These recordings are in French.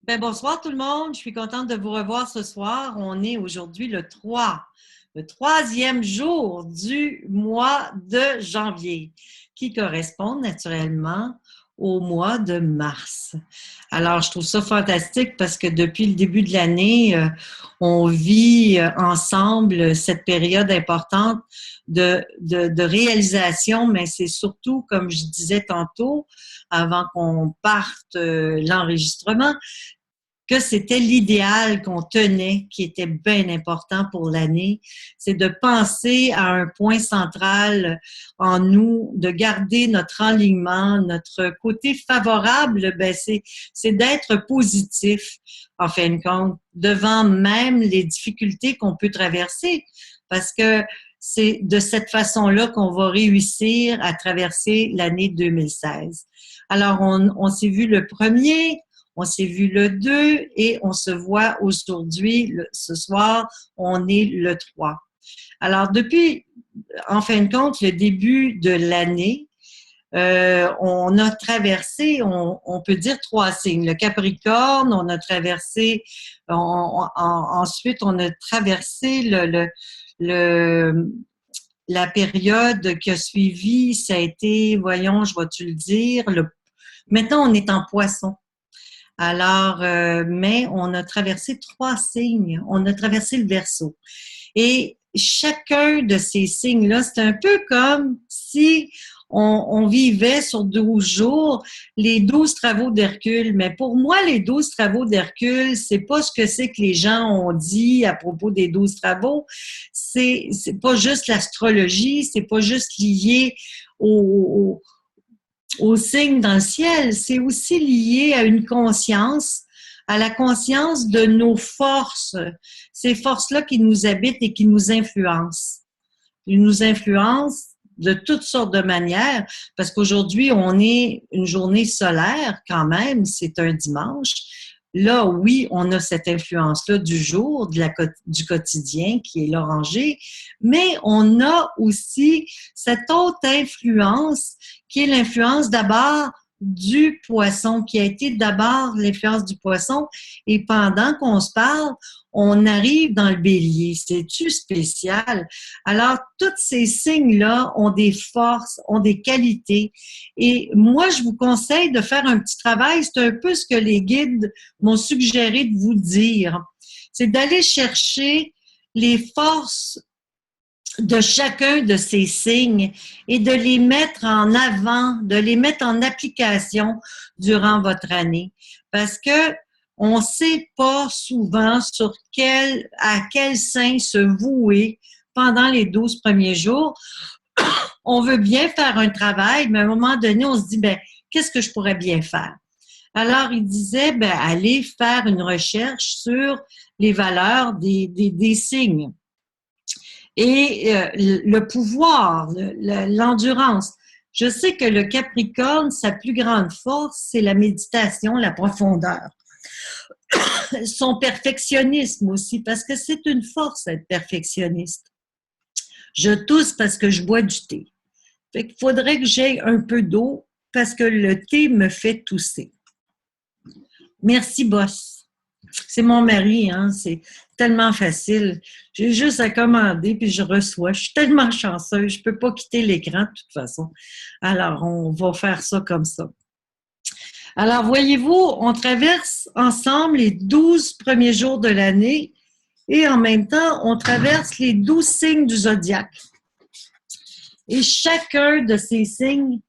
Ben, bonsoir tout le monde, je suis contente de vous revoir ce soir. On est aujourd'hui le troisième jour du mois de janvier, qui correspond naturellement au mois de mars. Alors, je trouve ça fantastique parce que depuis le début de l'année, on vit ensemble cette période importante de réalisation, mais c'est surtout, comme je disais tantôt, avant qu'on parte l'enregistrement, que c'était l'idéal qu'on tenait, qui était bien important pour l'année, c'est de penser à un point central en nous, de garder notre alignement, notre côté favorable, ben c'est d'être positif, en fin de compte, devant même les difficultés qu'on peut traverser, parce que c'est de cette façon-là qu'on va réussir à traverser l'année 2016. Alors, on s'est vu le premier, on s'est vu le 2 et on se voit aujourd'hui, ce soir, on est le 3. Alors, depuis, en fin de compte, le début de l'année, on a traversé, on peut dire 3 signes. Le Capricorne, on a traversé, ensuite, on a traversé la période qui a suivi, ça a été, voyons, je vais-tu le dire, maintenant on est en Poisson. Alors, mais on a traversé 3 signes. On a traversé le Verseau. Et chacun de ces signes-là, c'est un peu comme si on vivait sur 12 jours les 12 travaux d'Hercule. Mais pour moi, les 12 travaux d'Hercule, c'est pas ce que c'est que les gens ont dit à propos des 12 travaux. C'est pas juste l'astrologie, c'est pas juste lié aux signes dans le ciel, c'est aussi lié à une conscience, à la conscience de nos forces, ces forces-là qui nous habitent et qui nous influencent. Ils nous influencent de toutes sortes de manières, parce qu'aujourd'hui, on est une journée solaire quand même, c'est un dimanche. Là, oui, on a cette influence-là du jour, du quotidien qui est l'oranger, mais on a aussi cette autre influence qui est l'influence d'abord du poisson, qui a été d'abord l'influence du poisson. Et pendant qu'on se parle, on arrive dans le bélier. C'est-tu spécial? Alors, tous ces signes-là ont des forces, ont des qualités. Et moi, je vous conseille de faire un petit travail. C'est un peu ce que les guides m'ont suggéré de vous dire. C'est d'aller chercher les forces de chacun de ces signes et de les mettre en avant, de les mettre en application durant votre année. Parce que on ne sait pas souvent à quel signe se vouer pendant les 12 premiers jours. On veut bien faire un travail, mais à un moment donné, on se dit, ben, qu'est-ce que je pourrais bien faire? Alors, il disait, ben, allez faire une recherche sur les valeurs des signes et le pouvoir, l'endurance. Je sais que le Capricorne, sa plus grande force, c'est la méditation, la profondeur. Son perfectionnisme aussi, parce que c'est une force d'être perfectionniste. Je tousse parce que je bois du thé. Fait qu'il faudrait que j'aie un peu d'eau parce que le thé me fait tousser. Merci, boss. C'est mon mari, hein, c'est tellement facile. J'ai juste à commander puis je reçois. Je suis tellement chanceuse, je peux pas quitter l'écran de toute façon. Alors, on va faire ça comme ça. Alors, voyez-vous, on traverse ensemble les 12 premiers jours de l'année et en même temps, on traverse les 12 signes du zodiaque. Et chacun de ces signes,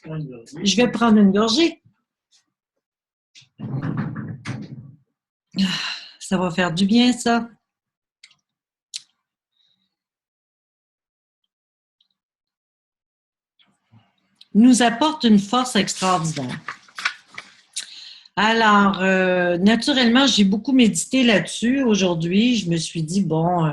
je vais prendre une gorgée. Ça va faire du bien, ça. Nous apporte une force extraordinaire. Alors, naturellement, j'ai beaucoup médité là-dessus aujourd'hui. Je me suis dit, bon,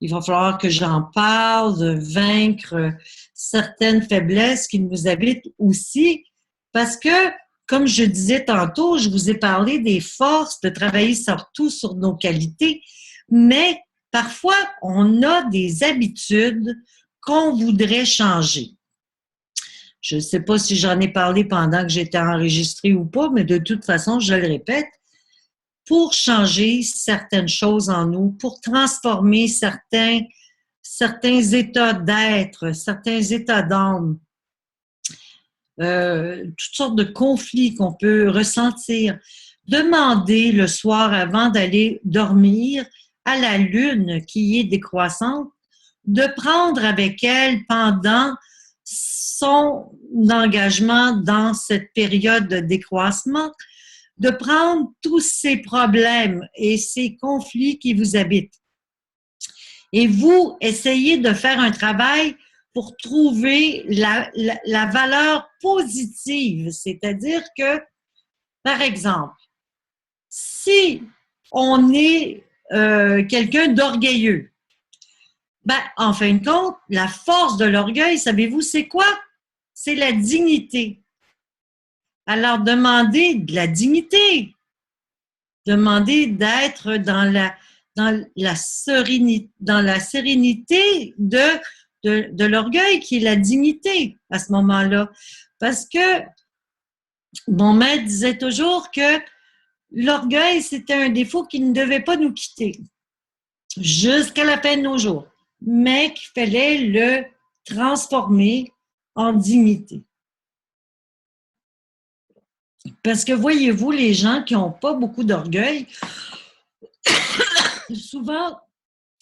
il va falloir que j'en parle, de vaincre certaines faiblesses qui nous habitent aussi, parce que, comme je disais tantôt, je vous ai parlé des forces, de travailler surtout sur nos qualités, mais parfois, on a des habitudes qu'on voudrait changer. Je ne sais pas si j'en ai parlé pendant que j'étais enregistrée ou pas, mais de toute façon, je le répète, pour changer certaines choses en nous, pour transformer certains états d'être, certains états d'âme, toutes sortes de conflits qu'on peut ressentir. Demandez le soir avant d'aller dormir à la lune qui est décroissante de prendre avec elle pendant son engagement dans cette période de décroissement, de prendre tous ces problèmes et ces conflits qui vous habitent. Et vous, essayez de faire un travail pour trouver la valeur positive. C'est-à-dire que, par exemple, si on est quelqu'un d'orgueilleux, ben, en fin de compte, la force de l'orgueil, savez-vous, c'est quoi? C'est la dignité. Alors, demandez de la dignité. Demandez d'être dans la sérénité de l'orgueil, qui est la dignité à ce moment-là. Parce que mon maître disait toujours que l'orgueil, c'était un défaut qui ne devait pas nous quitter jusqu'à la fin de nos jours, mais qu'il fallait le transformer en dignité. Parce que voyez-vous, les gens qui n'ont pas beaucoup d'orgueil, souvent,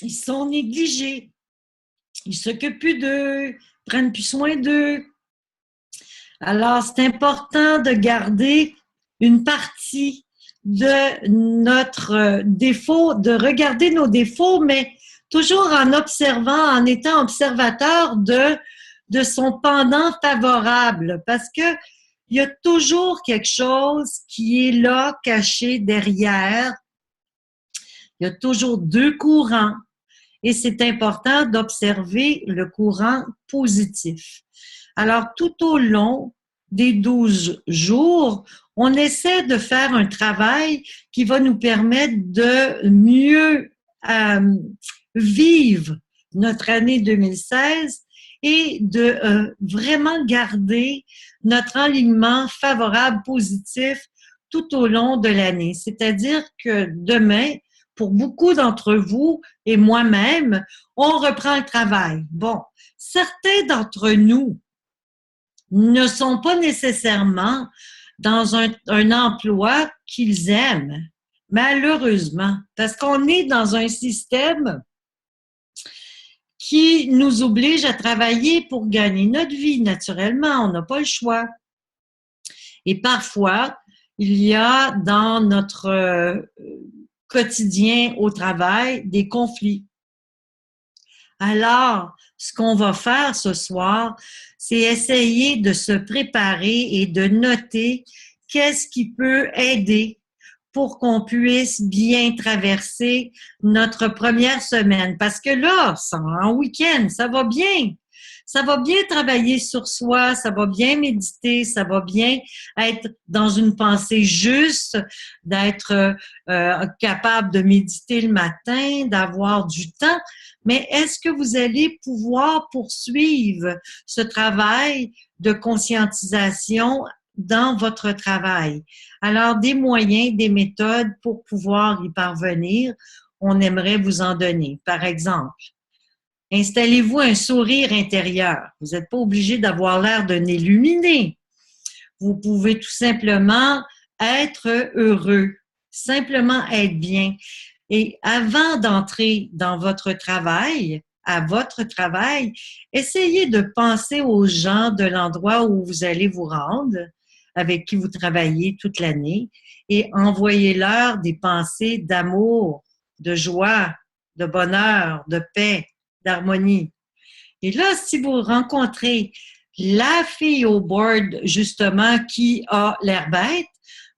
ils sont négligés. Ils ne s'occupent plus d'eux, prennent plus soin d'eux. Alors, c'est important de garder une partie de notre défaut, de regarder nos défauts, mais toujours en observant, en étant observateur de son pendant favorable, parce que il y a toujours quelque chose qui est là, caché derrière. Il y a toujours deux courants et c'est important d'observer le courant positif. Alors, tout au long des 12 jours, on essaie de faire un travail qui va nous permettre de mieux vivre notre année 2016 et de vraiment garder notre alignement favorable, positif tout au long de l'année. C'est-à-dire que demain, pour beaucoup d'entre vous et moi-même, on reprend le travail. Bon, certains d'entre nous ne sont pas nécessairement dans un emploi qu'ils aiment, malheureusement, parce qu'on est dans un système qui nous oblige à travailler pour gagner notre vie, naturellement, on n'a pas le choix. Et parfois, il y a dans notre quotidien au travail des conflits. Alors, ce qu'on va faire ce soir, c'est essayer de se préparer et de noter qu'est-ce qui peut aider pour qu'on puisse bien traverser notre première semaine. Parce que là, en week-end, ça va bien. Ça va bien travailler sur soi, ça va bien méditer, ça va bien être dans une pensée juste, d'être capable de méditer le matin, d'avoir du temps. Mais est-ce que vous allez pouvoir poursuivre ce travail de conscientisation dans votre travail? Alors, des moyens, des méthodes pour pouvoir y parvenir, on aimerait vous en donner. Par exemple, installez-vous un sourire intérieur. Vous n'êtes pas obligé d'avoir l'air d'un illuminé. Vous pouvez tout simplement être heureux, simplement être bien. Et avant d'entrer dans votre travail, à votre travail, essayez de penser aux gens de l'endroit où vous allez vous rendre, avec qui vous travaillez toute l'année, et envoyez-leur des pensées d'amour, de joie, de bonheur, de paix, d'harmonie. Et là, si vous rencontrez la fille au board, justement, qui a l'air bête,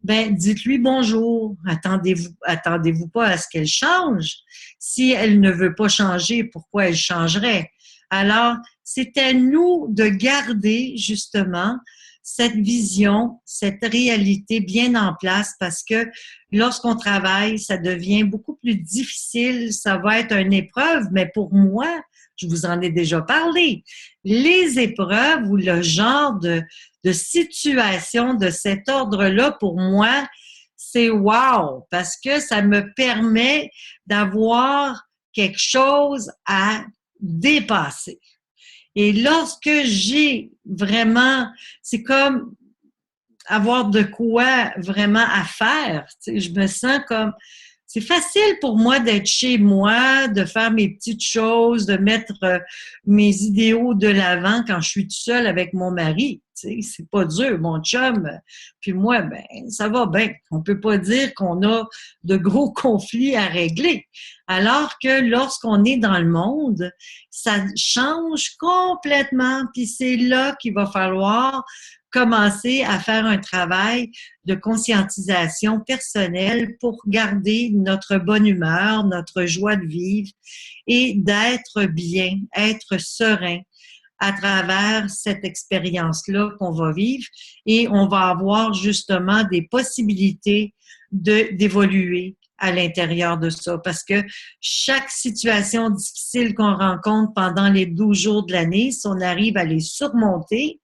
ben, dites-lui bonjour. Attendez-vous pas à ce qu'elle change. Si elle ne veut pas changer, pourquoi elle changerait? Alors, c'est à nous de garder, justement, cette vision, cette réalité bien en place parce que lorsqu'on travaille, ça devient beaucoup plus difficile. Ça va être une épreuve, mais pour moi, je vous en ai déjà parlé. Les épreuves ou le genre de situation de cet ordre-là, pour moi, c'est wow, parce que ça me permet d'avoir quelque chose à dépasser. Et lorsque j'ai vraiment, c'est comme avoir de quoi vraiment à faire. Tu sais, je me sens comme, c'est facile pour moi d'être chez moi, de faire mes petites choses, de mettre mes idéaux de l'avant quand je suis tout seul avec mon mari. Tu sais, c'est pas dur, mon chum. Puis moi, ben, ça va bien. On peut pas dire qu'on a de gros conflits à régler. Alors que lorsqu'on est dans le monde, ça change complètement. Puis c'est là qu'il va falloir commencer à faire un travail de conscientisation personnelle pour garder notre bonne humeur, notre joie de vivre et d'être bien, être serein à travers cette expérience-là qu'on va vivre et on va avoir justement des possibilités d'évoluer à l'intérieur de ça parce que chaque situation difficile qu'on rencontre pendant les 12 jours de l'année, si on arrive à les surmonter,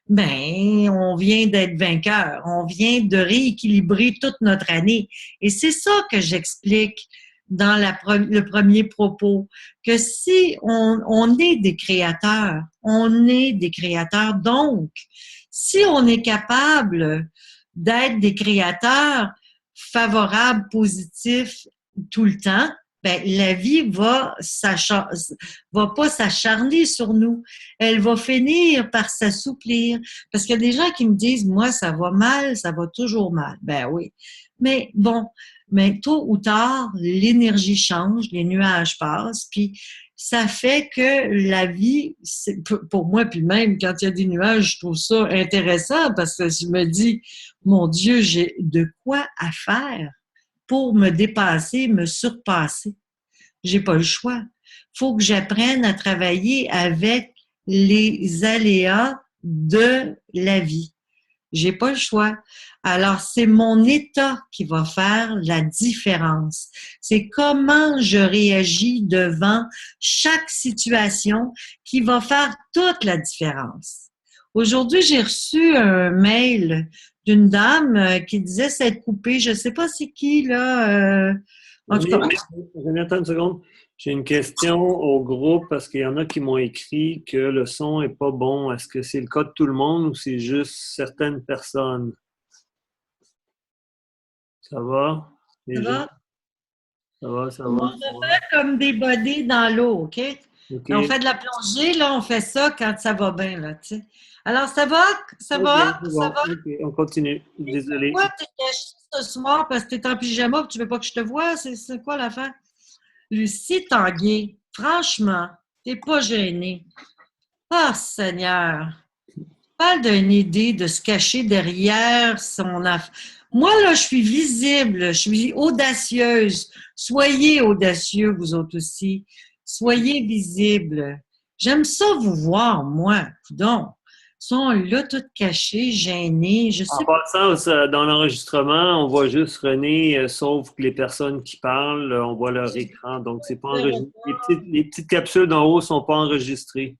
ben, on vient d'être vainqueur. On vient de rééquilibrer toute notre année. Et c'est ça que j'explique dans le premier propos, que si on est des créateurs, on est des créateurs. Donc, si on est capable d'être des créateurs favorables, positifs tout le temps, ben, la vie va pas s'acharner sur nous. Elle va finir par s'assouplir. Parce qu'il y a des gens qui me disent, moi, ça va mal, ça va toujours mal. Ben oui. Mais bon, mais tôt ou tard, l'énergie change, les nuages passent, puis ça fait que la vie, pour moi, puis même quand il y a des nuages, je trouve ça intéressant parce que je me dis, mon Dieu, j'ai de quoi à faire pour me dépasser, me surpasser. J'ai pas le choix. Faut que j'apprenne à travailler avec les aléas de la vie. J'ai pas le choix. Alors, c'est mon état qui va faire la différence. C'est comment je réagis devant chaque situation qui va faire toute la différence. Aujourd'hui, j'ai reçu un mail d'une dame qui disait s'être coupée. Je sais pas c'est qui, là. En tout cas. Attends une seconde. J'ai une question au groupe parce qu'il y en a qui m'ont écrit que le son n'est pas bon. Est-ce que c'est le cas de tout le monde ou c'est juste certaines personnes? Ça va? Ça va? Ça va, ça On va. va faire comme des bodés dans l'eau, OK? OK. On fait de la plongée, là, on fait ça quand ça va bien, là, tu sais. Alors, ça va? Ça OK, va? c'est Ça bon. va? OK, on continue. Désolé. Pourquoi t'es caché ce soir parce que t'es en pyjama et tu veux pas que je te voie? C'est quoi l'affaire? Lucie Tanguay, franchement, t'es pas gênée. Ah, Seigneur! Parle d'une idée de se cacher derrière son affaire. Moi, là, je suis visible, je suis audacieuse. Soyez audacieux, vous autres aussi. Soyez visibles. J'aime ça vous voir, moi. Donc, ils sont là, toutes cachées, gênées. Je En sais pas. passant, dans l'enregistrement, on voit juste René, sauf que les personnes qui parlent, on voit leur écran. Donc, c'est pas enregistré. Les petites capsules d'en haut ne sont pas enregistrées.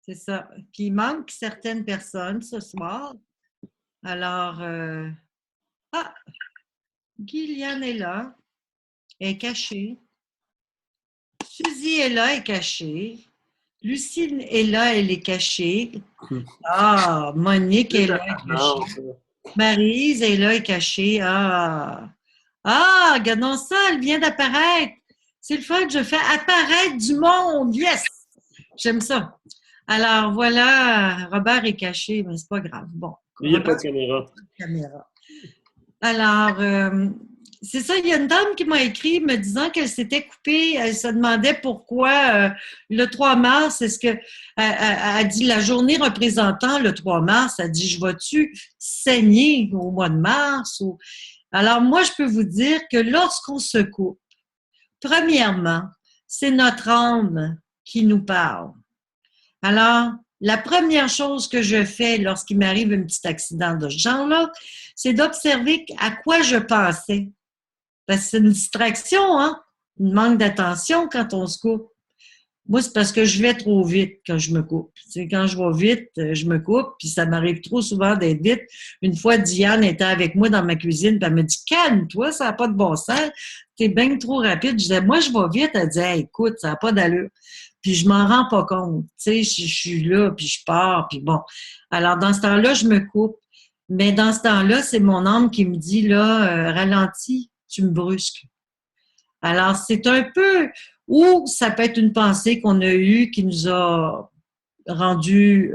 C'est ça. Puis il manque certaines personnes ce soir. Alors, ah, Guyliane est là, elle est cachée. Suzy est là, elle est cachée. Lucine est là, elle est cachée. Ah, Monique est là, elle est cachée. Maryse est là, elle est cachée. Ah, regardons ça, elle vient d'apparaître. C'est le fun, je fais apparaître du monde. Yes! J'aime ça. Alors, voilà, Robert est caché, mais c'est pas grave. Bon, Il n'y a pas Robert, de caméra. caméra. Alors, c'est ça, il y a une dame qui m'a écrit me disant qu'elle s'était coupée, elle se demandait pourquoi le 3 mars, est-ce que, elle dit la journée représentant le 3 mars, elle dit, je vais-tu saigner au mois de mars? Alors, moi, je peux vous dire que lorsqu'on se coupe, premièrement, c'est notre âme qui nous parle. Alors, la première chose que je fais lorsqu'il m'arrive un petit accident de ce genre-là, c'est d'observer à quoi je pensais. Parce que c'est une distraction, hein? Une manque d'attention quand on se coupe. Moi, c'est parce que je vais trop vite quand je me coupe. Tu sais, quand je vais vite, je me coupe, puis ça m'arrive trop souvent d'être vite. Une fois, Diane était avec moi dans ma cuisine, puis elle me dit « Calme-toi, ça n'a pas de bon sens, t'es bien trop rapide. » Je disais « Moi, je vais vite. » Elle dit hey, « Écoute, ça n'a pas d'allure. » Puis je m'en rends pas compte. Tu sais, je suis là, puis je pars, puis bon. Alors, dans ce temps-là, je me coupe. Mais dans ce temps-là, c'est mon âme qui me dit « Là, ralentis, tu me brusques. » Alors, c'est un peu, ou ça peut être une pensée qu'on a eue qui nous a rendu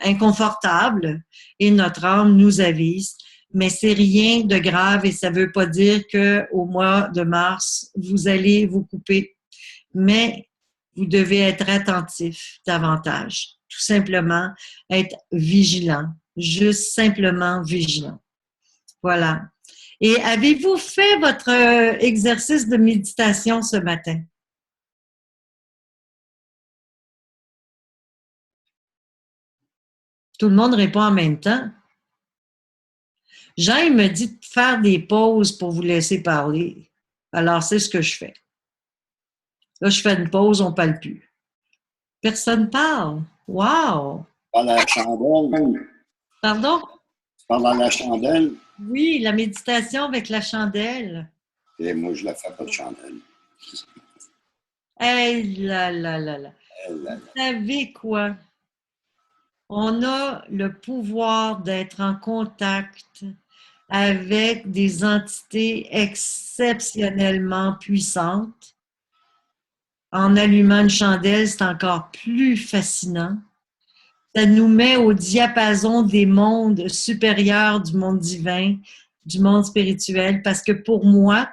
inconfortable et notre âme nous avise. Mais c'est rien de grave et ça ne veut pas dire qu'au mois de mars, vous allez vous couper. Mais vous devez être attentif davantage. Tout simplement, être vigilant. Juste simplement vigilant. Voilà. Et avez-vous fait votre exercice de méditation ce matin? Tout le monde répond en même temps. Jean, il me dit de faire des pauses pour vous laisser parler. Alors, c'est ce que je fais. Là, je fais une pause, on ne parle plus. Personne parle. Wow! Par la chandelle. Pardon? Par la chandelle. Oui, la méditation avec la chandelle. Et moi, je la fais pas de chandelle. Hey, là, là, là, là. Vous savez quoi? On a le pouvoir d'être en contact avec des entités exceptionnellement puissantes. En allumant une chandelle, c'est encore plus fascinant. Ça nous met au diapason des mondes supérieurs du monde divin, du monde spirituel, parce que pour moi,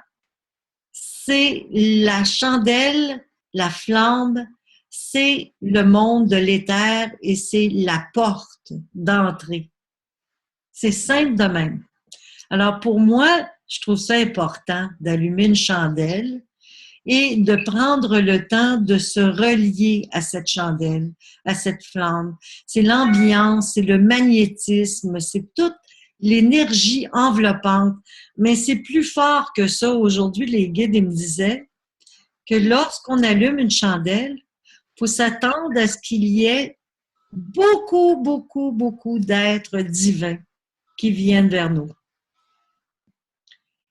c'est la chandelle, la flamme, c'est le monde de l'éther et c'est la porte d'entrée. C'est simple de même. Alors pour moi, je trouve ça important d'allumer une chandelle et de prendre le temps de se relier à cette chandelle, à cette flamme. C'est l'ambiance, c'est le magnétisme, c'est toute l'énergie enveloppante. Mais c'est plus fort que ça. Aujourd'hui, les guides ils me disaient que lorsqu'on allume une chandelle, il faut s'attendre à ce qu'il y ait beaucoup, beaucoup, beaucoup d'êtres divins qui viennent vers nous.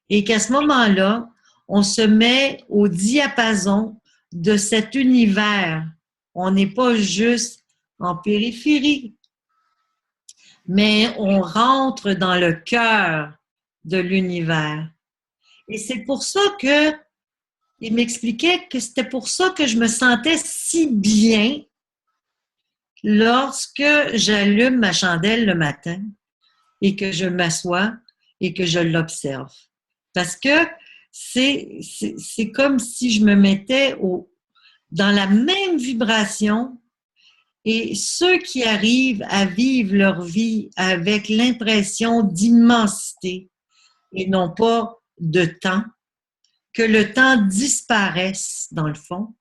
Et qu'à ce moment-là, on se met au diapason de cet univers. On n'est pas juste en périphérie, mais on rentre dans le cœur de l'univers. Et c'est pour ça que il m'expliquait que c'était pour ça que je me sentais si bien lorsque j'allume ma chandelle le matin et que je m'assois et que je l'observe. Parce que c'est comme si je me mettais dans la même vibration et ceux qui arrivent à vivre leur vie avec l'impression d'immensité et non pas de temps, que le temps disparaisse dans le fond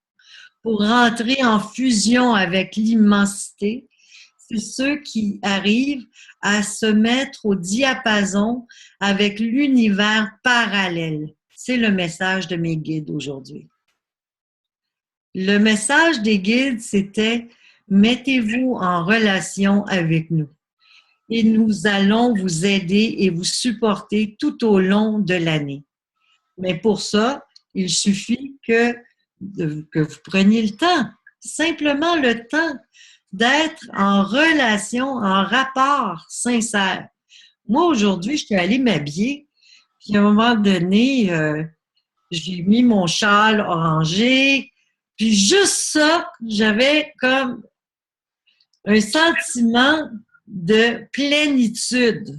pour rentrer en fusion avec l'immensité, c'est ceux qui arrivent à se mettre au diapason avec l'univers parallèle. C'est le message de mes guides aujourd'hui. Le message des guides, c'était « Mettez-vous en relation avec nous et nous allons vous aider et vous supporter tout au long de l'année. » Mais pour ça, il suffit que vous preniez le temps, simplement le temps d'être en relation, en rapport sincère. Moi, aujourd'hui, je suis allée m'habiller, puis à un moment donné, j'ai mis mon châle orangé, puis juste ça, j'avais comme un sentiment de plénitude.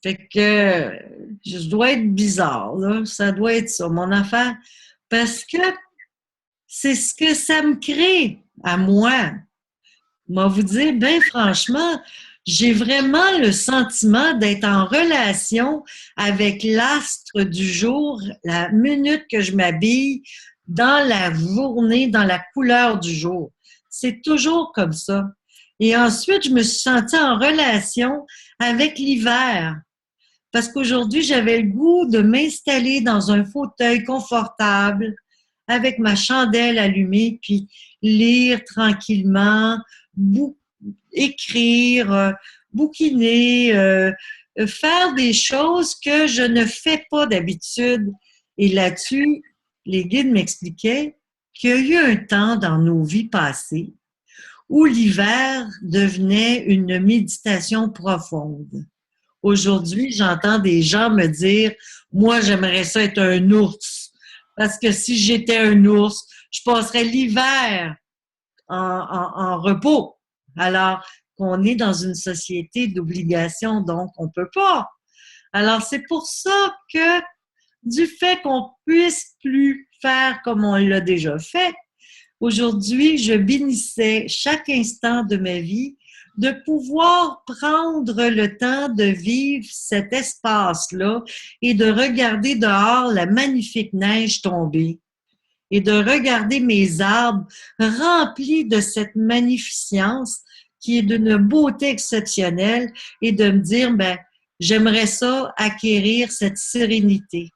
Fait que je dois être bizarre, là. Ça doit être ça, mon affaire. Parce que c'est ce que ça me crée à moi. Moi, vous dire, bien franchement, j'ai vraiment le sentiment d'être en relation avec l'astre du jour, la minute que je m'habille, dans la journée, dans la couleur du jour. C'est toujours comme ça. Et ensuite, je me suis sentie en relation avec l'hiver. parce qu'aujourd'hui, j'avais le goût de m'installer dans un fauteuil confortable avec ma chandelle allumée, puis lire tranquillement, écrire, bouquiner, faire des choses que je ne fais pas d'habitude. Et là-dessus, les guides m'expliquaient qu'il y a eu un temps dans nos vies passées où l'hiver devenait une méditation profonde. Aujourd'hui, j'entends des gens me dire « Moi, j'aimerais ça être un ours, parce que si j'étais un ours, je passerais l'hiver en repos. » Alors qu'on est dans une société d'obligation, donc on peut pas. Alors, c'est pour ça que du fait qu'on puisse plus faire comme on l'a déjà fait, aujourd'hui, je bénissais chaque instant de ma vie de pouvoir prendre le temps de vivre cet espace-là et de regarder dehors la magnifique neige tomber et de regarder mes arbres remplis de cette magnificence qui est d'une beauté exceptionnelle et de me dire, ben, j'aimerais ça acquérir cette sérénité.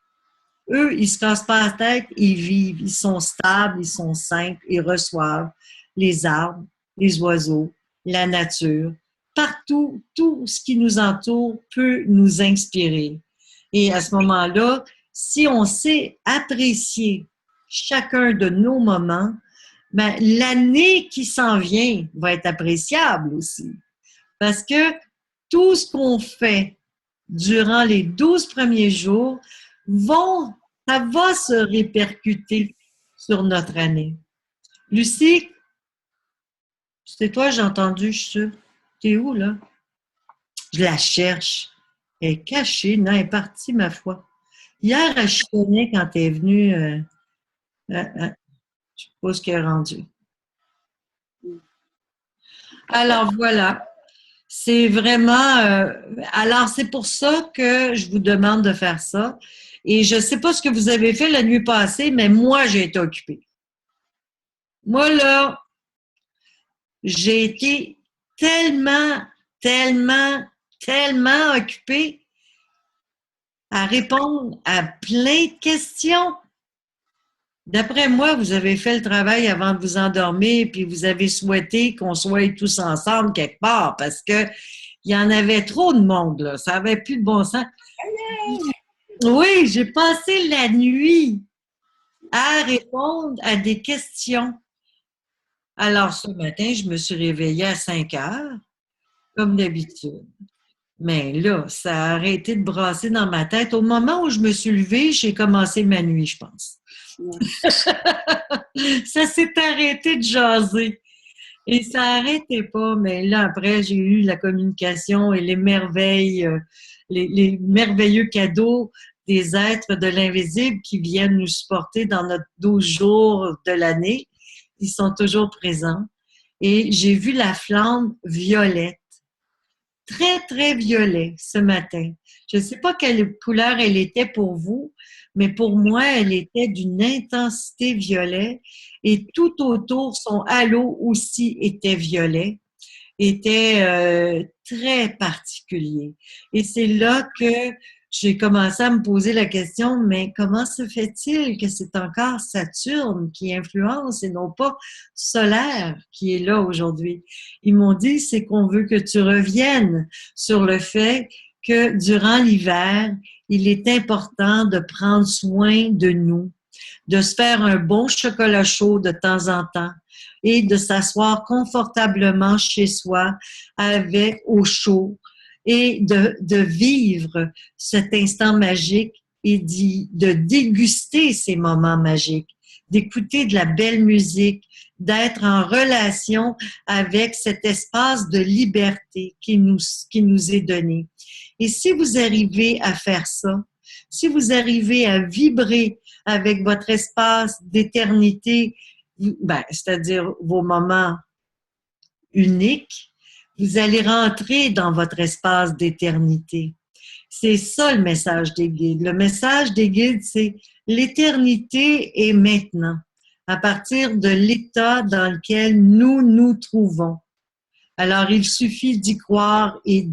Eux, ils se cassent pas la tête, ils vivent, ils sont stables, ils sont simples, ils reçoivent les arbres, les oiseaux, la nature. Partout, tout ce qui nous entoure peut nous inspirer. Et à ce moment-là, si on sait apprécier chacun de nos moments, ben, l'année qui s'en vient va être appréciable aussi. Parce que tout ce qu'on fait durant les 12 premiers jours ça va se répercuter sur notre année. Lucie, c'est toi, j'ai entendu, je suis sûre. T'es où, là? Je la cherche. Elle est cachée. Non, elle est partie, ma foi. Hier, elle chitonnait quand elle est venue. Je ne sais pas ce qu'elle est rendue. Alors, voilà. C'est vraiment... alors, c'est pour ça que je vous demande de faire ça. Et je ne sais pas ce que vous avez fait la nuit passée, mais moi, j'ai été occupée. Moi, là, j'ai été tellement occupée à répondre à plein de questions. D'après moi, vous avez fait le travail avant de vous endormir, puis vous avez souhaité qu'on soit tous ensemble quelque part, parce que il y en avait trop de monde, là. Ça n'avait plus de bon sens. Oui, j'ai passé la nuit à répondre à des questions. Alors, ce matin, je me suis réveillée à 5 heures, comme d'habitude. Mais là, ça a arrêté de brasser dans ma tête. Au moment où je me suis levée, j'ai commencé ma nuit, je pense. Ça s'est arrêté de jaser. Et ça n'arrêtait pas. Mais là, après, j'ai eu la communication et les merveilles, les merveilleux cadeaux des êtres de l'invisible qui viennent nous supporter dans notre 12 jours de l'année. Ils sont toujours présents. Et j'ai vu la flamme violette. Très, très violet ce matin. Je ne sais pas quelle couleur elle était pour vous, mais pour moi, elle était d'une intensité violet et tout autour, son halo aussi était violet, était très particulier. Et c'est là que j'ai commencé à me poser la question, mais comment se fait-il que c'est encore Saturne qui influence et non pas Solaire qui est là aujourd'hui? Ils m'ont dit, c'est qu'on veut que tu reviennes sur le fait que durant l'hiver, il est important de prendre soin de nous, de se faire un bon chocolat chaud de temps en temps et de s'asseoir confortablement chez soi avec au chaud et de vivre cet instant magique et de déguster ces moments magiques, d'écouter de la belle musique, d'être en relation avec cet espace de liberté qui nous est donné. Et si vous arrivez à faire ça, si vous arrivez à vibrer avec votre espace d'éternité, c'est-à-dire vos moments uniques, vous allez rentrer dans votre espace d'éternité. C'est ça le message des guides. Le message des guides, c'est l'éternité est maintenant, à partir de l'état dans lequel nous nous trouvons. Alors, il suffit d'y croire et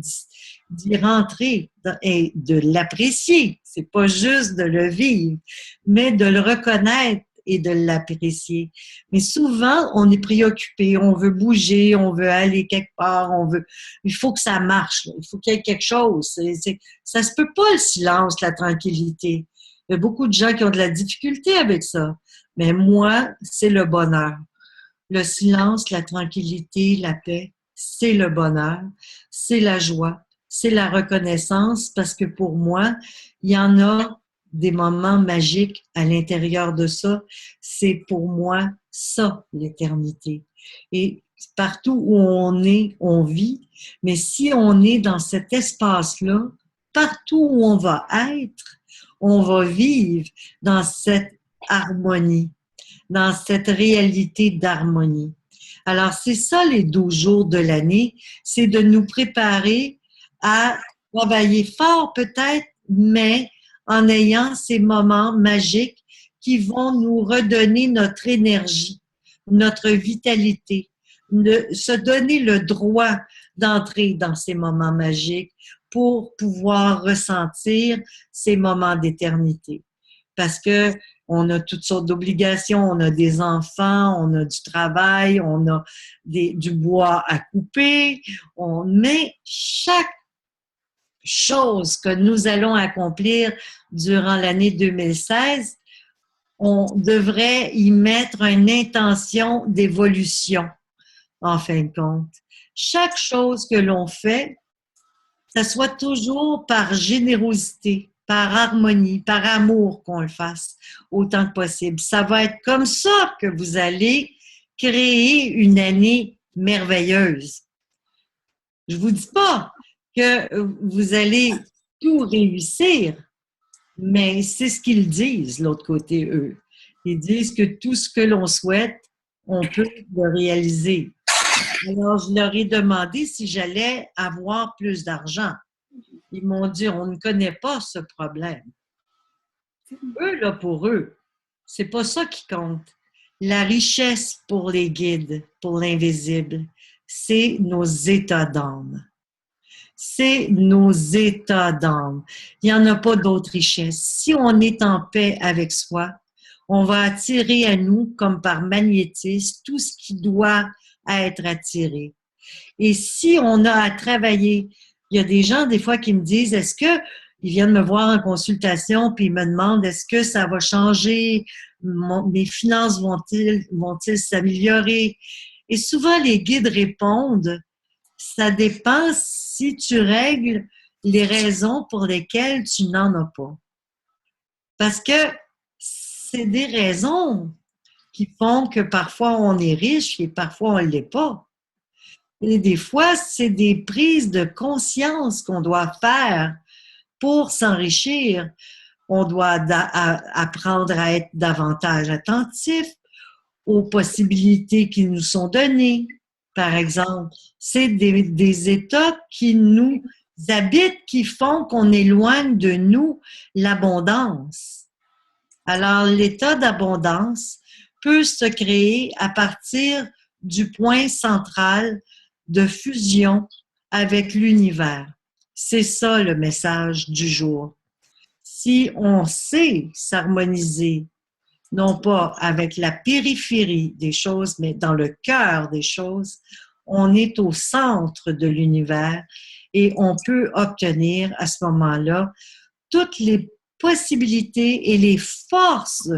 d'y rentrer et de l'apprécier. C'est pas juste de le vivre, mais de le reconnaître et de l'apprécier. Mais souvent, on est préoccupé, on veut bouger, on veut aller quelque part, il faut que ça marche, là. Il faut qu'il y ait quelque chose. Ça se peut pas le silence, la tranquillité. Il y a beaucoup de gens qui ont de la difficulté avec ça. Mais moi, c'est le bonheur. Le silence, la tranquillité, la paix, c'est le bonheur, c'est la joie, c'est la reconnaissance parce que pour moi, il y en a des moments magiques à l'intérieur de ça. C'est pour moi ça, l'éternité. Et partout où on est, on vit, mais si on est dans cet espace-là, partout où on va être, on va vivre dans cette harmonie, dans cette réalité d'harmonie. Alors, c'est ça les 12 jours de l'année, c'est de nous préparer à travailler fort peut-être, mais en ayant ces moments magiques qui vont nous redonner notre énergie, notre vitalité, se donner le droit d'entrer dans ces moments magiques pour pouvoir ressentir ces moments d'éternité. Parce que on a toutes sortes d'obligations, on a des enfants, on a du travail, on a du bois à couper, mais chaque chose que nous allons accomplir durant l'année 2016, on devrait y mettre une intention d'évolution, en fin de compte. Chaque chose que l'on fait, ça soit toujours par générosité, par harmonie, par amour qu'on le fasse autant que possible. Ça va être comme ça que vous allez créer une année merveilleuse. Je vous dis pas que vous allez tout réussir, mais c'est ce qu'ils disent, l'autre côté, eux. Ils disent que tout ce que l'on souhaite, on peut le réaliser. Alors, je leur ai demandé si j'allais avoir plus d'argent. Ils m'ont dit, on ne connaît pas ce problème. Eux, là, pour eux, c'est pas ça qui compte. La richesse pour les guides, pour l'invisible, c'est nos états d'âme. C'est nos états d'âme. Il n'y en a pas d'autre richesse. Si on est en paix avec soi, on va attirer à nous, comme par magnétisme, tout ce qui doit être attiré. Et si on a à travailler, il y a des gens des fois qui me disent, est-ce que ils viennent me voir en consultation puis ils me demandent, est-ce que ça va changer, mes finances vont-ils s'améliorer? Et souvent les guides répondent, ça dépend si tu règles les raisons pour lesquelles tu n'en as pas. Parce que c'est des raisons qui font que parfois on est riche et parfois on ne l'est pas. Et des fois, c'est des prises de conscience qu'on doit faire pour s'enrichir. On doit apprendre à être davantage attentif aux possibilités qui nous sont données. Par exemple, c'est des états qui nous habitent, qui font qu'on éloigne de nous l'abondance. Alors, l'état d'abondance peut se créer à partir du point central de fusion avec l'univers. C'est ça le message du jour. Si on sait s'harmoniser, non pas avec la périphérie des choses, mais dans le cœur des choses, on est au centre de l'univers et on peut obtenir à ce moment-là toutes les possibilités et les forces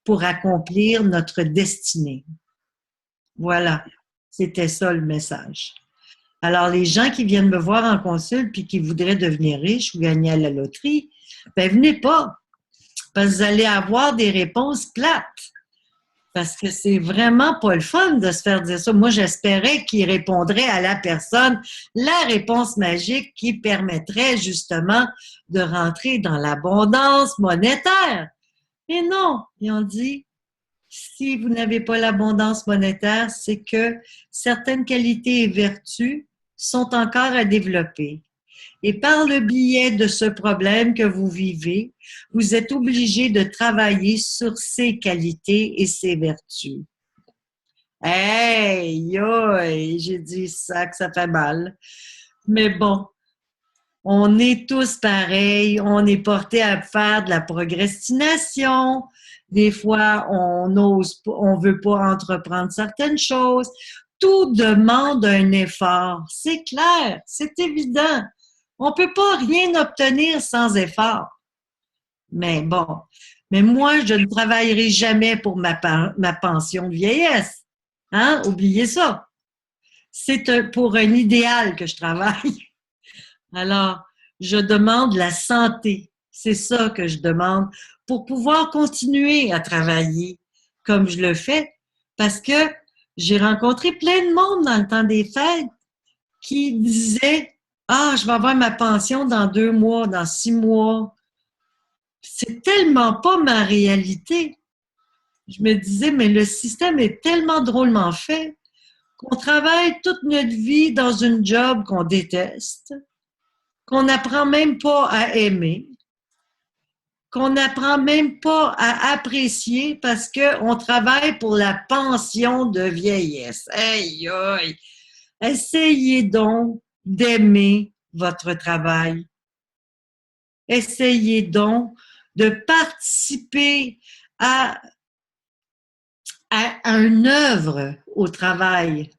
pour accomplir notre destinée. Voilà, c'était ça le message. Alors, les gens qui viennent me voir en consulte puis qui voudraient devenir riches ou gagner à la loterie, ben venez pas, parce que vous allez avoir des réponses plates. Parce que c'est vraiment pas le fun de se faire dire ça. Moi, j'espérais qu'il répondrait à la personne la réponse magique qui permettrait justement de rentrer dans l'abondance monétaire. Et non, ils ont dit, si vous n'avez pas l'abondance monétaire, c'est que certaines qualités et vertus sont encore à développer. Et par le biais de ce problème que vous vivez, vous êtes obligé de travailler sur ces qualités et ces vertus. Hey, yo, j'ai dit ça, que ça fait mal. Mais bon, On est tous pareils, on est porté à faire de la procrastination. Des fois, on veut pas entreprendre certaines choses. Tout demande un effort. C'est clair, c'est évident. On peut pas rien obtenir sans effort. Mais bon, mais moi, je ne travaillerai jamais pour ma pension de vieillesse. Hein? Oubliez ça. C'est pour un idéal que je travaille. Alors, je demande la santé. C'est ça que je demande pour pouvoir continuer à travailler comme je le fais parce que j'ai rencontré plein de monde dans le temps des fêtes qui disaient ah, je vais avoir ma pension dans 2 mois, dans 6 mois. C'est tellement pas ma réalité. Je me disais, mais le système est tellement drôlement fait qu'on travaille toute notre vie dans une job qu'on déteste, qu'on n'apprend même pas à aimer, qu'on n'apprend même pas à apprécier parce qu'on travaille pour la pension de vieillesse. Aïe, aïe! Essayez donc d'aimer votre travail. Essayez donc de participer à une œuvre au travail.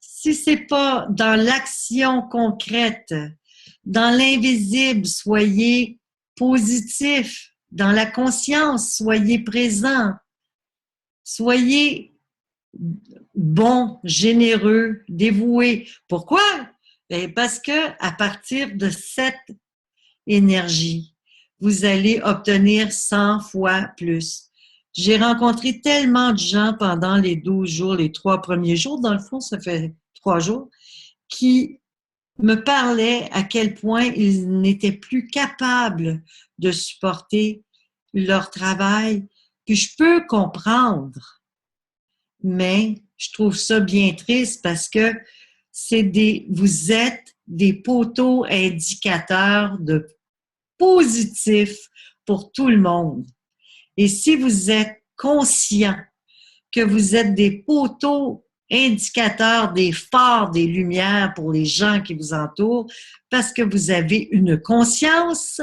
Si c'est pas dans l'action concrète, dans l'invisible, soyez positif. Dans la conscience, soyez présent. Soyez bon, généreux, dévoué. Pourquoi? Parce que à partir de cette énergie, vous allez obtenir 100 fois plus. J'ai rencontré tellement de gens pendant les 12 jours, les 3 premiers jours, dans le fond, ça fait 3 jours, qui me parlaient à quel point ils n'étaient plus capables de supporter leur travail. Puis je peux comprendre, mais je trouve ça bien triste parce que vous êtes des poteaux indicateurs de positif pour tout le monde. Et si vous êtes conscient que vous êtes des poteaux indicateurs, des phares, des lumières pour les gens qui vous entourent, parce que vous avez une conscience,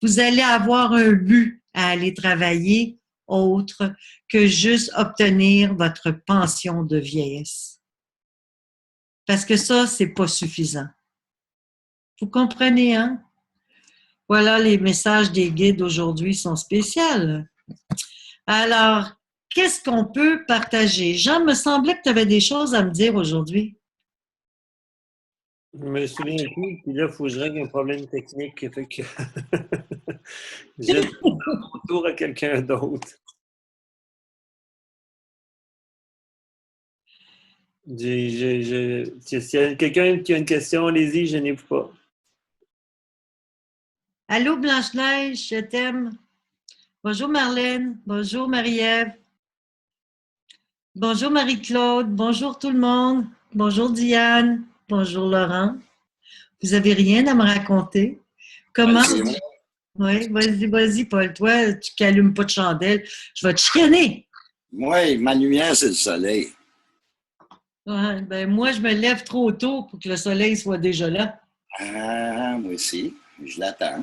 vous allez avoir un but à aller travailler autre que juste obtenir votre pension de vieillesse. Parce que ça, c'est pas suffisant. Vous comprenez, hein? Voilà, les messages des guides aujourd'hui sont spéciaux. Alors, qu'est-ce qu'on peut partager? Jean, me semblait que tu avais des choses à me dire aujourd'hui. Je me souviens plus, puis là, il faut que je règle un problème technique. Fait que je donne mon tour à quelqu'un d'autre. S'il y a quelqu'un qui a une question, allez-y, je n'ai pas. Allô, Blanche-Neige, je t'aime. Bonjour, Marlène. Bonjour, Marie-Ève. Bonjour, Marie-Claude. Bonjour, tout le monde. Bonjour, Diane. Bonjour, Laurent. Vous avez rien à me raconter? Comment? Oui, vas-y, Paul. Toi, tu n'allumes pas de chandelle. Je vais te chicaner. Oui, ma lumière, c'est le soleil. Ouais, ben moi, je me lève trop tôt pour que le soleil soit déjà là. Ah, moi aussi, je l'attends.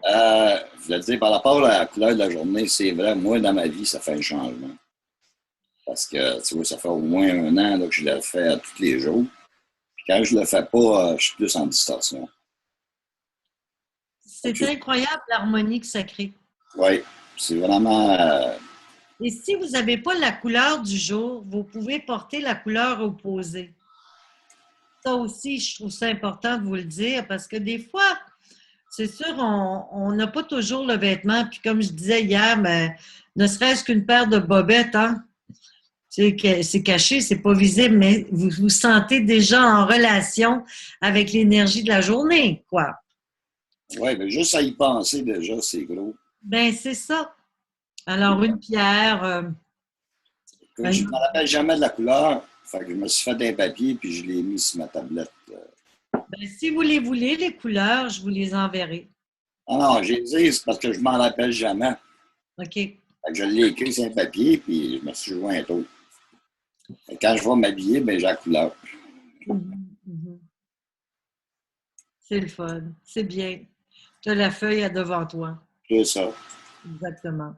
Je voulais dire, par rapport à la couleur de la journée, c'est vrai, moi, dans ma vie, ça fait un changement. Parce que, tu vois, ça fait au moins 1 an là, que je le fais tous les jours. Puis quand je le fais pas, je suis plus en distorsion. C'est incroyable l'harmonie que ça crée. Oui, c'est vraiment... Et si vous n'avez pas la couleur du jour, vous pouvez porter la couleur opposée. Ça aussi, je trouve ça important de vous le dire parce que des fois, c'est sûr, on n'a pas toujours le vêtement. Puis comme je disais hier, ben, ne serait-ce qu'une paire de bobettes, hein? C'est caché, c'est pas visible, mais vous vous sentez déjà en relation avec l'énergie de la journée, quoi. Oui, mais juste à y penser déjà, c'est gros. Ben c'est ça. Alors, une pierre... Je ne me rappelle jamais de la couleur, fait que je me suis fait un papier puis je l'ai mis sur ma tablette. Ben, si vous les voulez, les couleurs, je vous les enverrai. Ah non, j'ai dit, c'est parce que je ne m'en rappelle jamais. OK. Fait que je l'ai écrit sur un papier puis je me suis joint un autre. Quand je vais m'habiller, ben j'ai la couleur. Mm-hmm. C'est le fun. C'est bien. Tu as la feuille devant toi. C'est ça. Exactement.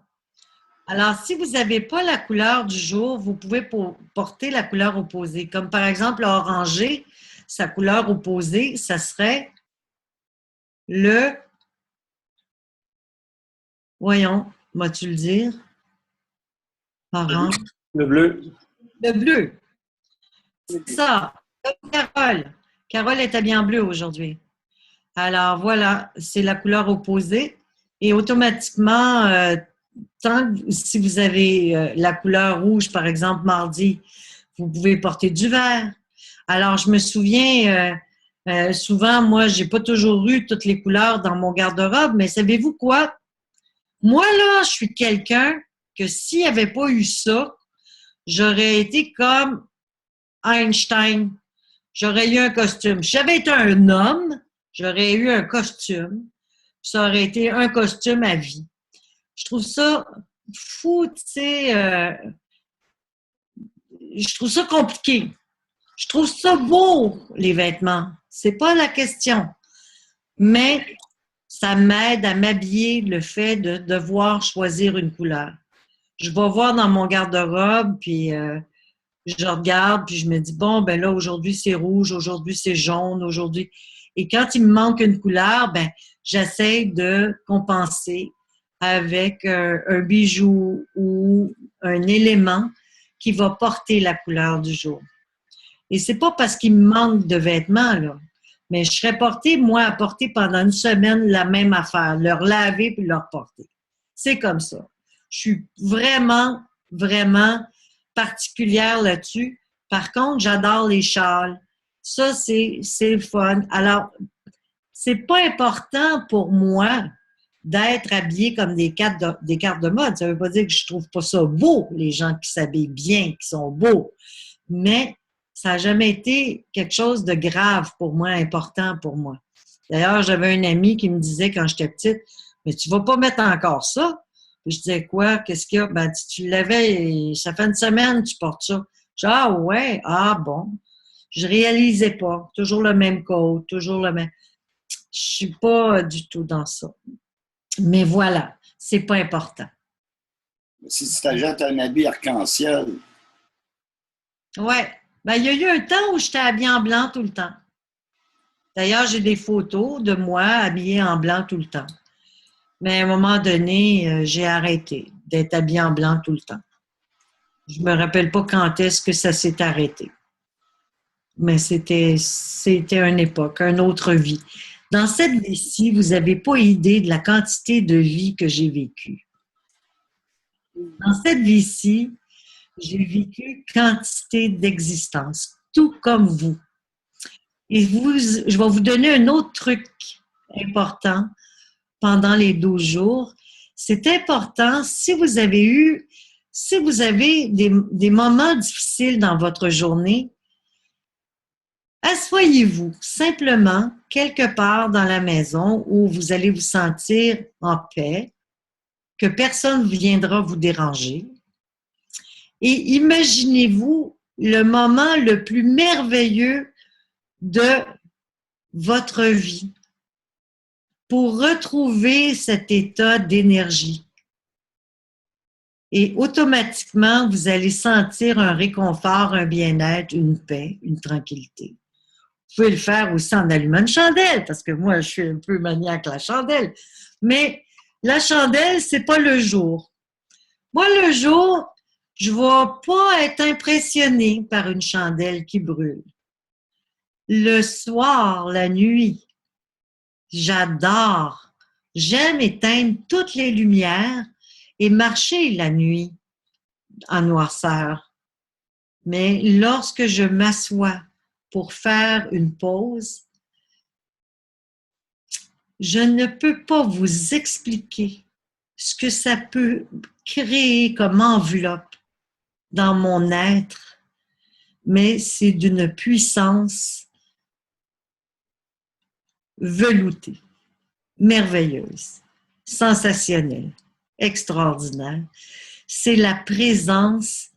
Alors, si vous n'avez pas la couleur du jour, vous pouvez porter la couleur opposée. Comme par exemple, l'orangé, sa couleur opposée, ça serait le... Voyons, vas-tu le dire? Orange. Le bleu. Le bleu. C'est ça. Comme Carole. Carole est habillée en bleu aujourd'hui. Alors, voilà, c'est la couleur opposée. Et automatiquement, si vous avez la couleur rouge, par exemple, mardi, vous pouvez porter du vert. Alors, je me souviens, souvent, moi, j'ai pas toujours eu toutes les couleurs dans mon garde-robe, mais savez-vous quoi? Moi, là, je suis quelqu'un que s'il n'y avait pas eu ça, j'aurais été comme Einstein. J'aurais eu un costume. Si j'avais été un homme, j'aurais eu un costume. Ça aurait été un costume à vie. Je trouve ça fou, tu sais. Je trouve ça compliqué. Je trouve ça beau, les vêtements. C'est pas la question. Mais ça m'aide à m'habiller le fait de devoir choisir une couleur. Je vais voir dans mon garde-robe, puis je regarde, puis je me dis, bon, ben là, aujourd'hui, c'est rouge, aujourd'hui, c'est jaune, aujourd'hui. Et quand il me manque une couleur, ben, j'essaie de compenser avec un bijou ou un élément qui va porter la couleur du jour. Et c'est pas parce qu'il me manque de vêtements, là. Mais je serais portée, moi, à porter pendant une semaine la même affaire, leur laver puis leur porter. C'est comme ça. Je suis vraiment, vraiment particulière là-dessus. Par contre, j'adore les châles. Ça, c'est le fun. Alors, c'est pas important pour moi d'être habillée comme des cartes de mode. Ça veut pas dire que je trouve pas ça beau, les gens qui s'habillent bien, qui sont beaux. Mais ça n'a jamais été quelque chose de grave pour moi, important pour moi. D'ailleurs, j'avais un ami qui me disait quand j'étais petite, mais tu vas pas mettre encore ça? Puis je disais quoi? Qu'est-ce qu'il y a? Ben, tu l'avais, ça fait une semaine que tu portes ça. Je dis, ah ouais, ah bon. Je réalisais pas. Toujours le même coat, toujours le même. Je suis pas du tout dans ça. Mais voilà, c'est pas important. Si tu t'achètes un habit arc-en-ciel. Ouais. Ben, il y a eu un temps où j'étais habillée en blanc tout le temps. D'ailleurs, j'ai des photos de moi habillée en blanc tout le temps. Mais à un moment donné, j'ai arrêté d'être habillée en blanc tout le temps. Je me rappelle pas quand est-ce que ça s'est arrêté. Mais c'était une époque, une autre vie. Dans cette vie-ci, vous n'avez pas idée de la quantité de vie que j'ai vécue. Dans cette vie-ci, j'ai vécu quantité d'existence, tout comme vous. Et je vais vous donner un autre truc important pendant les 12 jours. C'est important, si vous avez des moments difficiles dans votre journée, asseyez-vous simplement quelque part dans la maison où vous allez vous sentir en paix, que personne ne viendra vous déranger. Et imaginez-vous le moment le plus merveilleux de votre vie pour retrouver cet état d'énergie. Et automatiquement, vous allez sentir un réconfort, un bien-être, une paix, une tranquillité. Vous pouvez le faire aussi en allumant une chandelle, parce que moi, je suis un peu maniaque la chandelle. Mais la chandelle, c'est pas le jour. Moi, le jour, je ne vais pas être impressionnée par une chandelle qui brûle. Le soir, la nuit, j'adore. J'aime éteindre toutes les lumières et marcher la nuit en noirceur. Mais lorsque je m'assois pour faire une pause, je ne peux pas vous expliquer ce que ça peut créer comme enveloppe dans mon être, mais c'est d'une puissance veloutée, merveilleuse, sensationnelle, extraordinaire. C'est la présence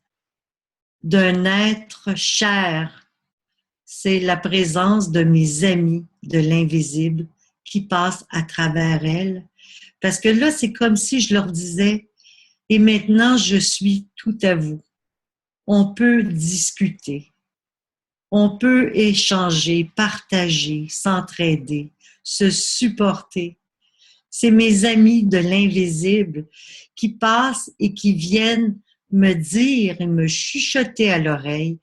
d'un être cher. c'est la présence de mes amis de l'invisible qui passent à travers elles. Parce que là, c'est comme si je leur disais, et maintenant, je suis tout à vous. On peut discuter, on peut échanger, partager, s'entraider, se supporter. C'est mes amis de l'invisible qui passent et qui viennent me dire et me chuchoter à l'oreille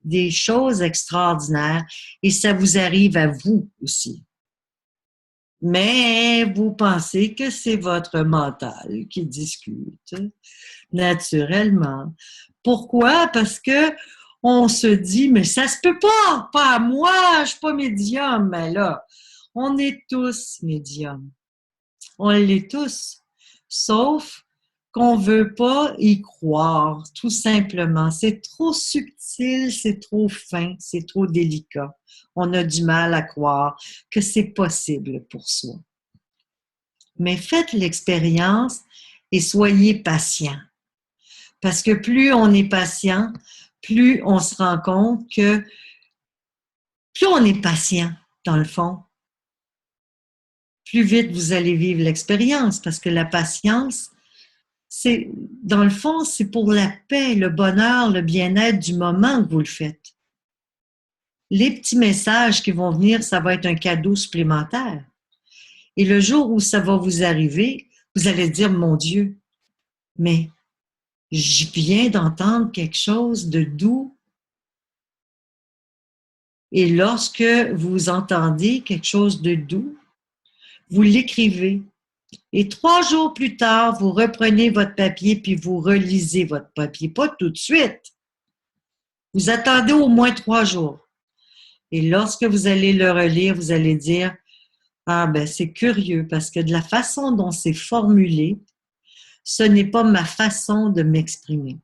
des choses extraordinaires et ça vous arrive à vous aussi. Mais vous pensez que c'est votre mental qui discute, naturellement. Pourquoi? Parce que on se dit, mais ça se peut pas à moi, je suis pas médium. Mais là, on est tous médiums. On l'est tous. Sauf qu'on veut pas y croire, tout simplement. C'est trop subtil, c'est trop fin, c'est trop délicat. On a du mal à croire que c'est possible pour soi. Mais faites l'expérience et soyez patient. Parce que plus on est patient, plus on se rend compte que plus on est patient, dans le fond, plus vite vous allez vivre l'expérience. Parce que la patience, c'est, dans le fond, c'est pour la paix, le bonheur, le bien-être du moment que vous le faites. Les petits messages qui vont venir, ça va être un cadeau supplémentaire. Et le jour où ça va vous arriver, vous allez dire, mon Dieu, mais je viens d'entendre quelque chose de doux. Et lorsque vous entendez quelque chose de doux, vous l'écrivez. Et 3 jours plus tard, vous reprenez votre papier puis vous relisez votre papier. Pas tout de suite. Vous attendez au moins 3 jours. Et lorsque vous allez le relire, vous allez dire, ah ben c'est curieux parce que de la façon dont c'est formulé, ce n'est pas ma façon de m'exprimer.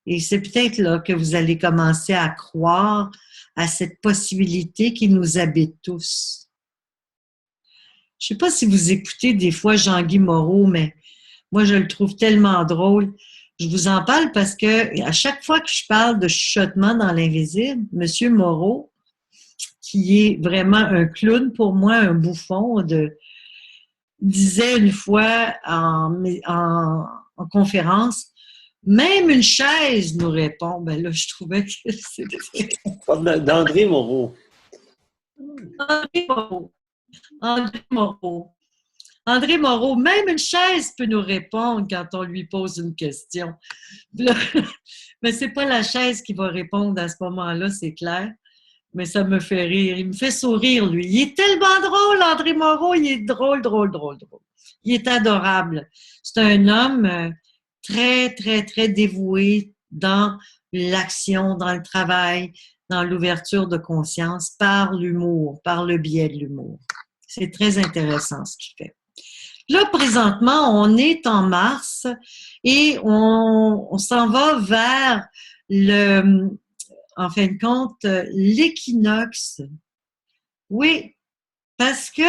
Et c'est peut-être là que vous allez commencer à croire à cette possibilité qui nous habite tous. Je ne sais pas si vous écoutez des fois Jean-Guy Moreau, mais moi, je le trouve tellement drôle. Je vous en parle parce que à chaque fois que je parle de chuchotement dans l'invisible, M. Moreau, qui est vraiment un clown pour moi, un bouffon, disait une fois en conférence, même une chaise nous répond. Ben là, je trouvais que c'était... D'André Moreau. André Moreau. André Moreau. André Moreau, même une chaise peut nous répondre quand on lui pose une question. Mais c'est pas la chaise qui va répondre à ce moment-là, c'est clair. Mais ça me fait rire. Il me fait sourire, lui. Il est tellement drôle, André Moreau. Il est drôle. Il est adorable. C'est un homme très, très, très dévoué dans l'action, dans le travail, dans l'ouverture de conscience, par l'humour, par le biais de l'humour. C'est très intéressant ce qu'il fait. Là, présentement, on est en mars et on s'en va vers en fin de compte, l'équinoxe. Oui, parce que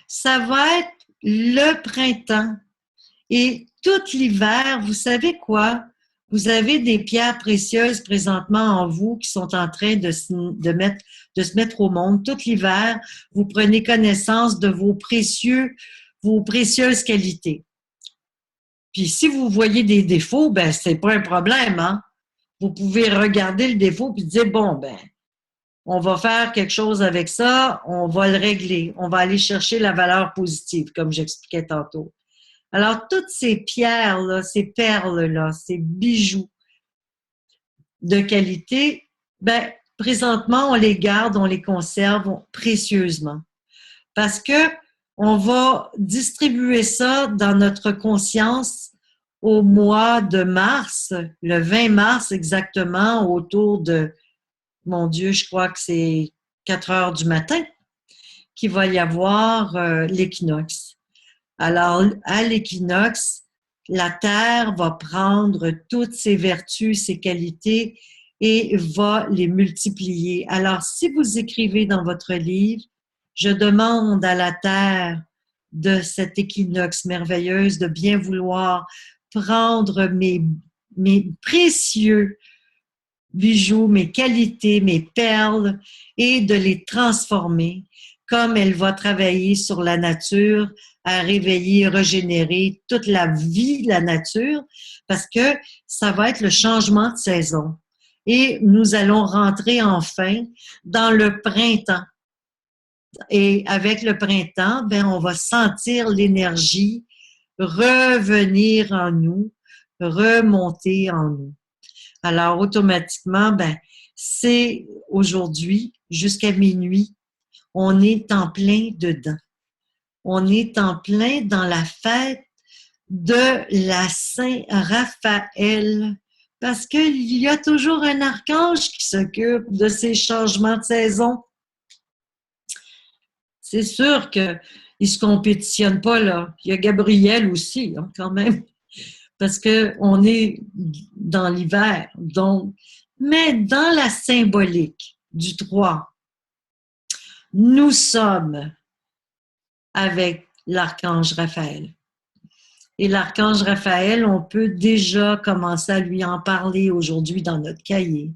ça va être le printemps. Et tout l'hiver, vous savez quoi? Vous avez des pierres précieuses présentement en vous qui sont en train de se mettre au monde. Tout l'hiver, vous prenez connaissance de vos précieuses qualités. Puis si vous voyez des défauts, ben c'est pas un problème, hein? Vous pouvez regarder le défaut puis dire, bon, ben, on va faire quelque chose avec ça, on va le régler, on va aller chercher la valeur positive, comme j'expliquais tantôt. Alors, toutes ces pierres-là, ces perles-là, ces bijoux de qualité, ben, présentement, on les garde, on les conserve précieusement. Parce que on va distribuer ça dans notre conscience au mois de mars, le 20 mars exactement, autour de, mon Dieu, je crois que c'est 4 heures du matin, qu'il va y avoir l'équinoxe. Alors, à l'équinoxe, la Terre va prendre toutes ses vertus, ses qualités et va les multiplier. Alors, si vous écrivez dans votre livre, je demande à la Terre de cet équinoxe merveilleuse de bien vouloir prendre mes précieux bijoux, mes qualités, mes perles et de les transformer comme elle va travailler sur la nature à réveiller, régénérer toute la vie de la nature parce que ça va être le changement de saison. Et nous allons rentrer enfin dans le printemps. Et avec le printemps, ben, on va sentir l'énergie revenir en nous, remonter en nous. Alors, automatiquement, ben, c'est aujourd'hui, jusqu'à minuit, on est en plein dedans. On est en plein dans la fête de la Saint-Raphaël. Parce qu'il y a toujours un archange qui s'occupe de ces changements de saison. C'est sûr qu'il ne se compétitionne pas, là. Il y a Gabriel aussi, hein, quand même. Parce qu'on est dans l'hiver. Donc, mais dans la symbolique du 3, nous sommes avec l'archange Raphaël. Et l'archange Raphaël, on peut déjà commencer à lui en parler aujourd'hui dans notre cahier.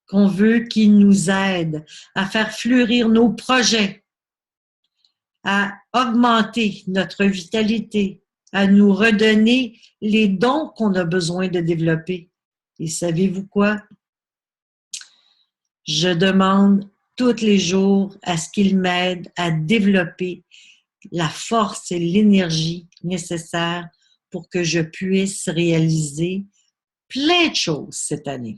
Qu'on veut qu'il nous aide à faire fleurir nos projets, à augmenter notre vitalité, à nous redonner les dons qu'on a besoin de développer. Et savez-vous quoi? Je demande tous les jours à ce qu'il m'aide à développer la force et l'énergie nécessaires pour que je puisse réaliser plein de choses cette année.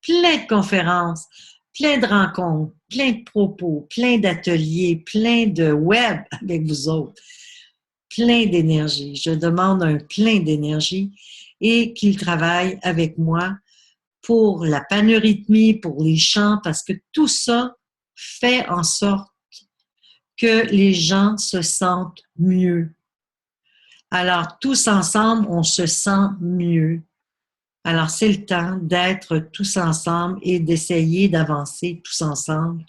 Plein de conférences, plein de rencontres, plein de propos, plein d'ateliers, plein de web avec vous autres. Plein d'énergie. Je demande un plein d'énergie et qu'il travaille avec moi pour la panorhythmie, pour les chants, parce que tout ça fait en sorte que les gens se sentent mieux. Alors, tous ensemble, on se sent mieux. Alors, c'est le temps d'être tous ensemble et d'essayer d'avancer tous ensemble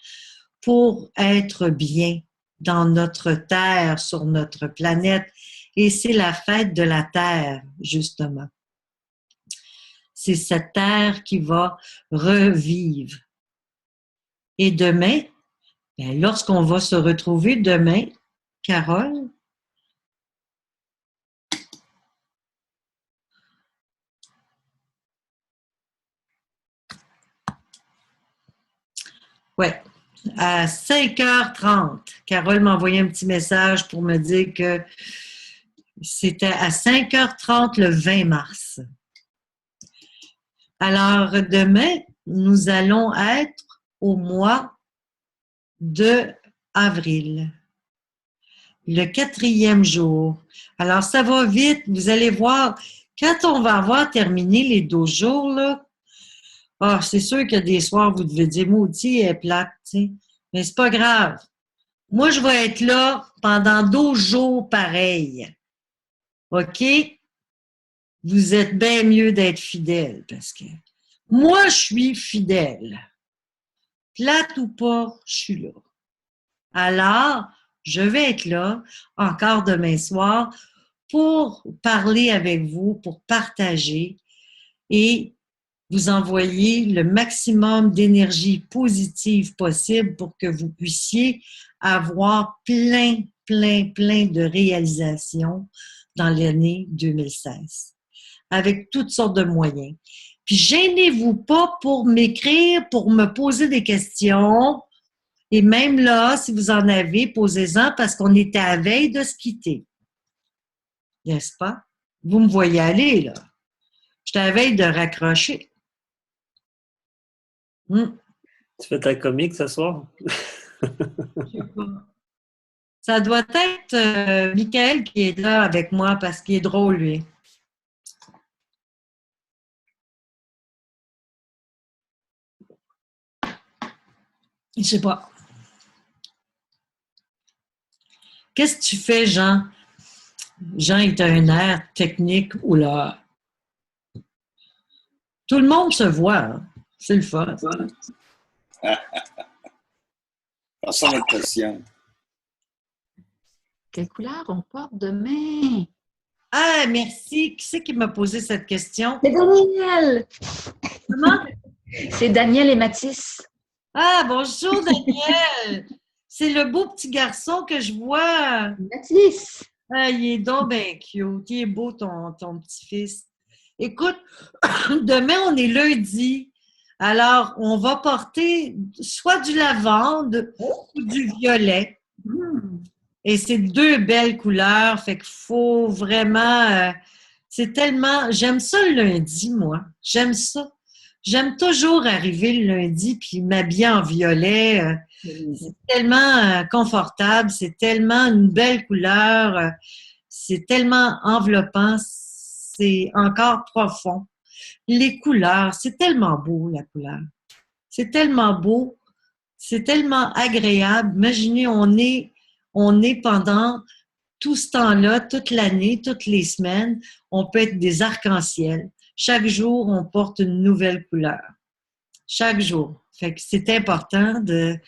pour être bien dans notre terre, sur notre planète. Et c'est la fête de la terre, justement. C'est cette terre qui va revivre. Et demain, bien, lorsqu'on va se retrouver demain, Carole, ouais, à 5h30, Carole m'a envoyé un petit message pour me dire que c'était à 5h30 le 20 mars. Alors, demain, nous allons être au mois de avril, le 4e jour. Alors, ça va vite, vous allez voir, quand on va avoir terminé les 12 jours, là, ah, c'est sûr que des soirs, vous devez dire, maudit, elle est plate, tu sais. Mais c'est pas grave. Moi, je vais être là pendant 12 jours pareil. OK? Vous êtes bien mieux d'être fidèle parce que moi, je suis fidèle. Plate ou pas, je suis là. Alors, je vais être là encore demain soir pour parler avec vous, pour partager et vous envoyer le maximum d'énergie positive possible pour que vous puissiez avoir plein de réalisations dans l'année 2016, avec toutes sortes de moyens. Puis gênez-vous pas pour m'écrire, pour me poser des questions. Et même là, si vous en avez, posez-en parce qu'on était à la veille de se quitter. N'est-ce pas? Vous me voyez aller, là. J'étais à la veille de raccrocher. Tu fais ta comique ce soir? Je sais pas. Ça doit être Michael qui est là avec moi parce qu'il est drôle, lui. Je sais pas. Qu'est-ce que tu fais, Jean? Jean est un air technique ou là. Tout le monde se voit. Hein? C'est le fun. Passons à notre question. Quelle couleur on porte demain? Ah, merci. Qui c'est qui m'a posé cette question? C'est Daniel! Comment? C'est Daniel et Mathis. Ah, bonjour Daniel! C'est le beau petit garçon que je vois. Mathis! Ah, il est donc bien cute. Il est beau ton petit-fils. Écoute, demain, on est lundi. Alors, on va porter soit du lavande ou du violet. Et c'est deux belles couleurs. Fait qu'il faut vraiment... c'est tellement... J'aime ça le lundi, moi. J'aime ça. J'aime toujours arriver le lundi puis m'habiller en violet. C'est tellement confortable. C'est tellement une belle couleur. C'est tellement enveloppant. C'est encore profond. Les couleurs, c'est tellement beau, la couleur. C'est tellement beau. C'est tellement agréable. Imaginez, on est pendant tout ce temps-là, toute l'année, toutes les semaines, on peut être des arcs-en-ciel. Chaque jour, on porte une nouvelle couleur. Chaque jour. Fait que c'est important de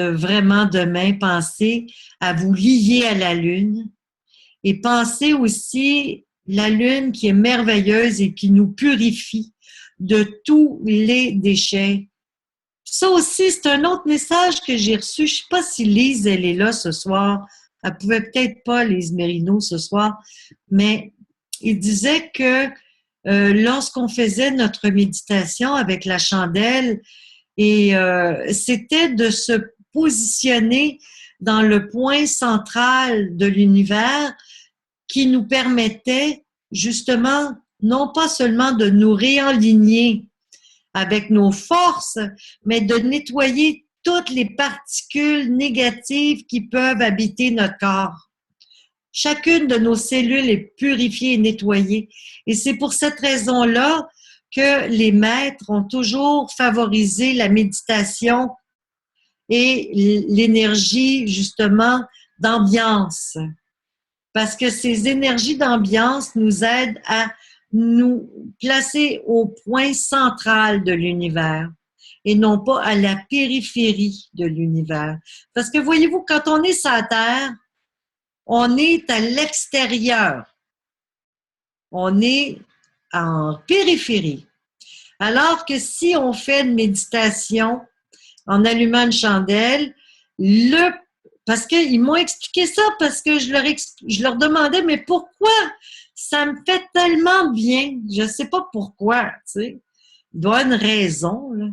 vraiment demain penser à vous lier à la Lune et penser aussi la Lune qui est merveilleuse et qui nous purifie de tous les déchets. Ça aussi, c'est un autre message que j'ai reçu. Je ne sais pas si Lise, elle est là ce soir. Elle pouvait peut-être pas, Lise Mérino, ce soir, mais il disait que lorsqu'on faisait notre méditation avec la chandelle, et c'était de se positionner dans le point central de l'univers qui nous permettait justement non pas seulement de nous réaligner avec nos forces, mais de nettoyer toutes les particules négatives qui peuvent habiter notre corps. Chacune de nos cellules est purifiée et nettoyée. Et c'est pour cette raison-là que les maîtres ont toujours favorisé la méditation et l'énergie, justement, d'ambiance. Parce que ces énergies d'ambiance nous aident à nous placer au point central de l'univers et non pas à la périphérie de l'univers. Parce que voyez-vous, quand on est sur la Terre, on est à l'extérieur. On est en périphérie. Alors que si on fait une méditation en allumant une chandelle, parce qu'ils m'ont expliqué ça, parce que je leur demandais, mais pourquoi ça me fait tellement bien? Je ne sais pas pourquoi, tu sais. Il doit y avoir une raison, là.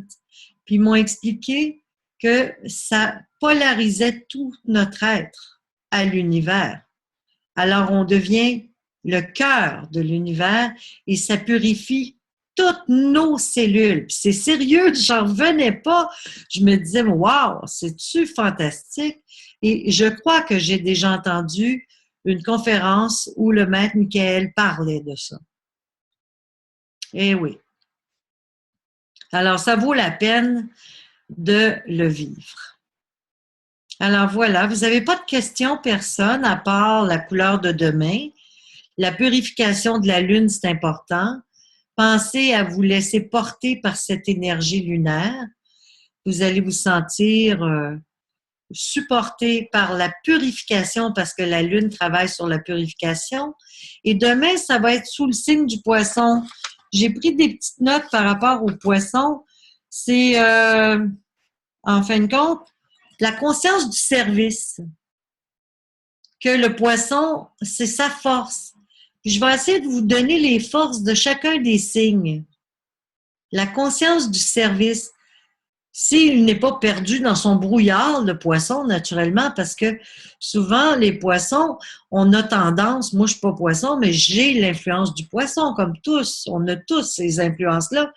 Puis ils m'ont expliqué que ça polarisait tout notre être à l'univers. Alors on devient le cœur de l'univers et ça purifie toutes nos cellules. Puis c'est sérieux, j'en revenais pas. Je me disais, wow, c'est-tu fantastique? Et je crois que j'ai déjà entendu une conférence où le maître Michael parlait de ça. Eh oui. Alors, ça vaut la peine de le vivre. Alors voilà, vous n'avez pas de questions, personne, à part la couleur de demain. La purification de la Lune, c'est important. Pensez à vous laisser porter par cette énergie lunaire. Vous allez vous sentir supporté par la purification parce que la Lune travaille sur la purification. Et demain, ça va être sous le signe du Poisson. J'ai pris des petites notes par rapport au Poisson. C'est, en fin de compte, la conscience du service. Que le Poisson, c'est sa force. Je vais essayer de vous donner les forces de chacun des signes. La conscience du service. S'il n'est pas perdu dans son brouillard, le poisson, naturellement, parce que souvent, les poissons, on a tendance, moi je ne suis pas poisson, mais j'ai l'influence du poisson, comme tous, on a tous ces influences-là.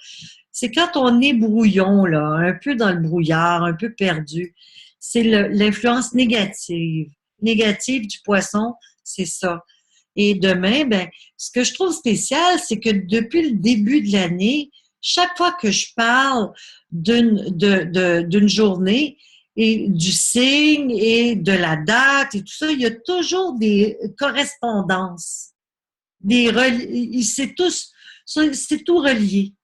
C'est quand on est brouillon, là, un peu dans le brouillard, un peu perdu. C'est l'influence négative du poisson, c'est ça. Et demain, ben, ce que je trouve spécial, c'est que depuis le début de l'année, chaque fois que je parle d'une journée et du signe et de la date et tout ça, il y a toujours des correspondances. C'est tout relié.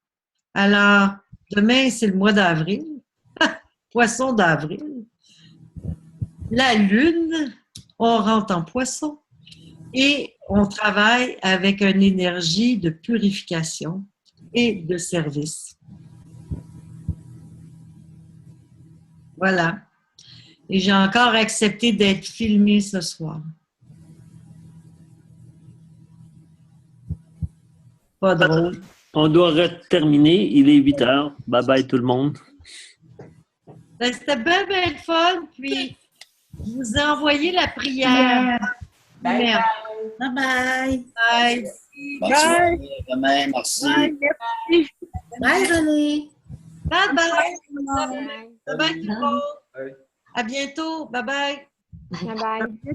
Alors, demain, c'est le mois d'avril. Poisson d'avril. La Lune, on rentre en poisson. Et on travaille avec une énergie de purification et de service. Voilà. Et j'ai encore accepté d'être filmée ce soir. Pas drôle. On doit terminer. Il est 8 heures. Bye bye tout le monde. Ben, c'était bien, bien le fun. Puis, je vous ai envoyé la prière. Bye Merde. bye. Bye bye. Bye. Bonne Bye. soirée, demain, merci. Bye. Merci. Bye René. Bye bye. Bye. Bye bye tout le monde. À bientôt. Bye bye. Bye bye.